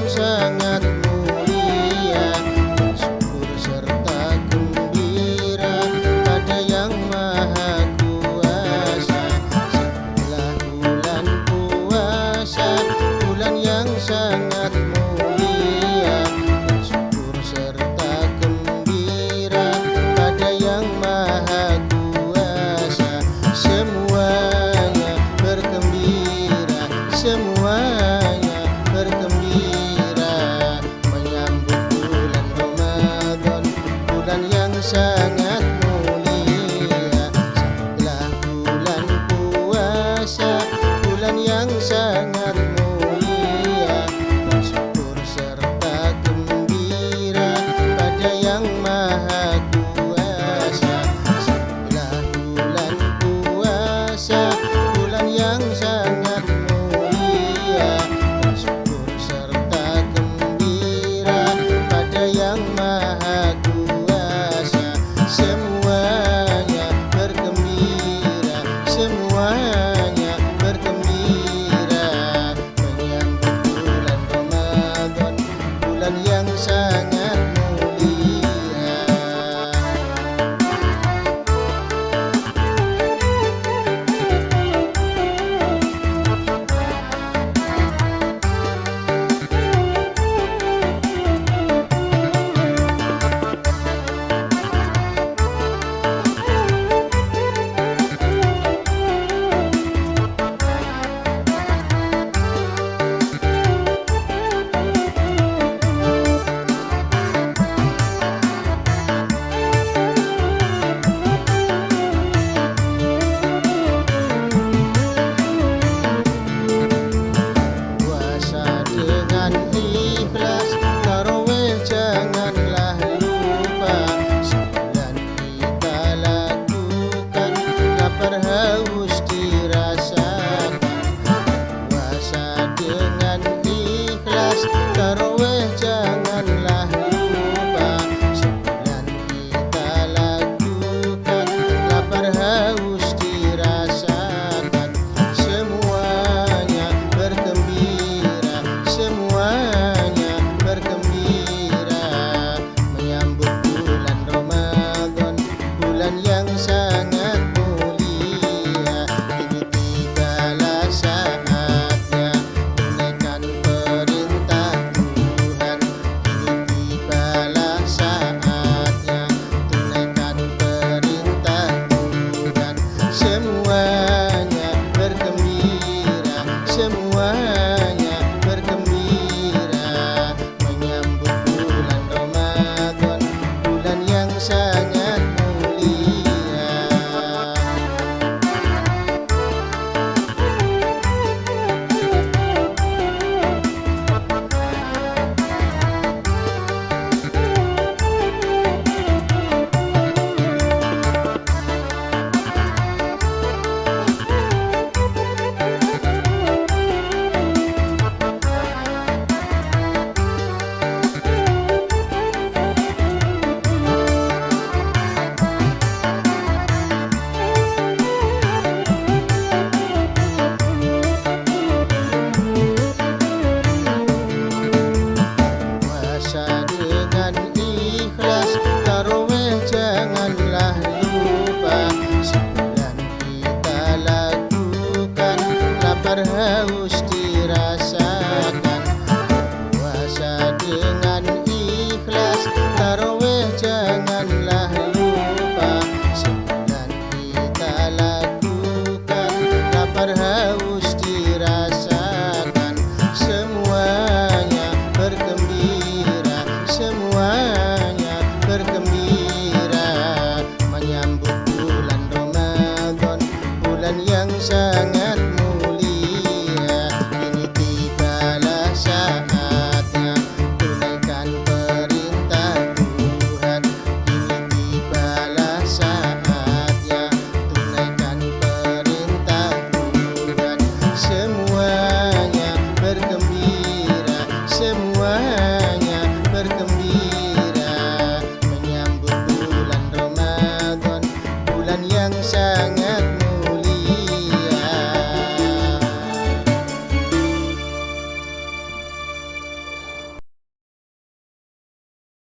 sangat mulia, bersyukur serta gembira pada Yang Maha Kuasa. Setelah bulan puasa, bulan yang sangat mulia, bersyukur serta gembira pada Yang Maha Kuasa. Semuanya bergembira, semuanya bergembira menyambut bulan Ramadan, bulan yang sangat mulia. Setelah bulan puasa, bulan yang sangat mulia, bersyukur serta gembira pada Yang Maha Kuasa. Setelah bulan puasa, bulan yang sangat mulia, bersyukur serta gembira pada Yang Maha Kuasa. Semuanya bergembira, semuanya bergembira menyambut bulan Ramadan, bulan yang sangat mulia. Puasa dengan ikhlas, tarawih janganlah lupa. Sebulan kita lakukan, lapar haus dirasakan. Puasa dengan ikhlas, tarawih janganlah lupa. Sebulan kita lakukan, lapar haus dirasakan. Semuanya bergembira, semuanya bergembira menyambut bulan Ramadan, bulan yang sangat mulia. Ini tibalah saatnya tunaikan perintah Tuhan. Ini tibalah saatnya tunaikan perintah Tuhan. Semuanya bergembira, semuanya bergembira menyambut bulan Ramadan, bulan yang sangat mulia. Puasa dengan ikhlas, tarawih janganlah lupa. Sebulan kita lakukan, lapar haus dirasakan. Puasa dengan ikhlas, tarawih janganlah lupa. Sebulan kita lakukan, lapar haus dirasakan. Semuanya bergembira, semuanya bergembira menyambut bulan Ramadan, bulan yang sangat mulia. Ini tibalah saatnya tunaikan perintah Tuhan. Ini tibalah saatnya tunaikan perintah Tuhan. Semuanya bergembira, semuanya bergembira menyambut bulan Ramadan, bulan yang sangat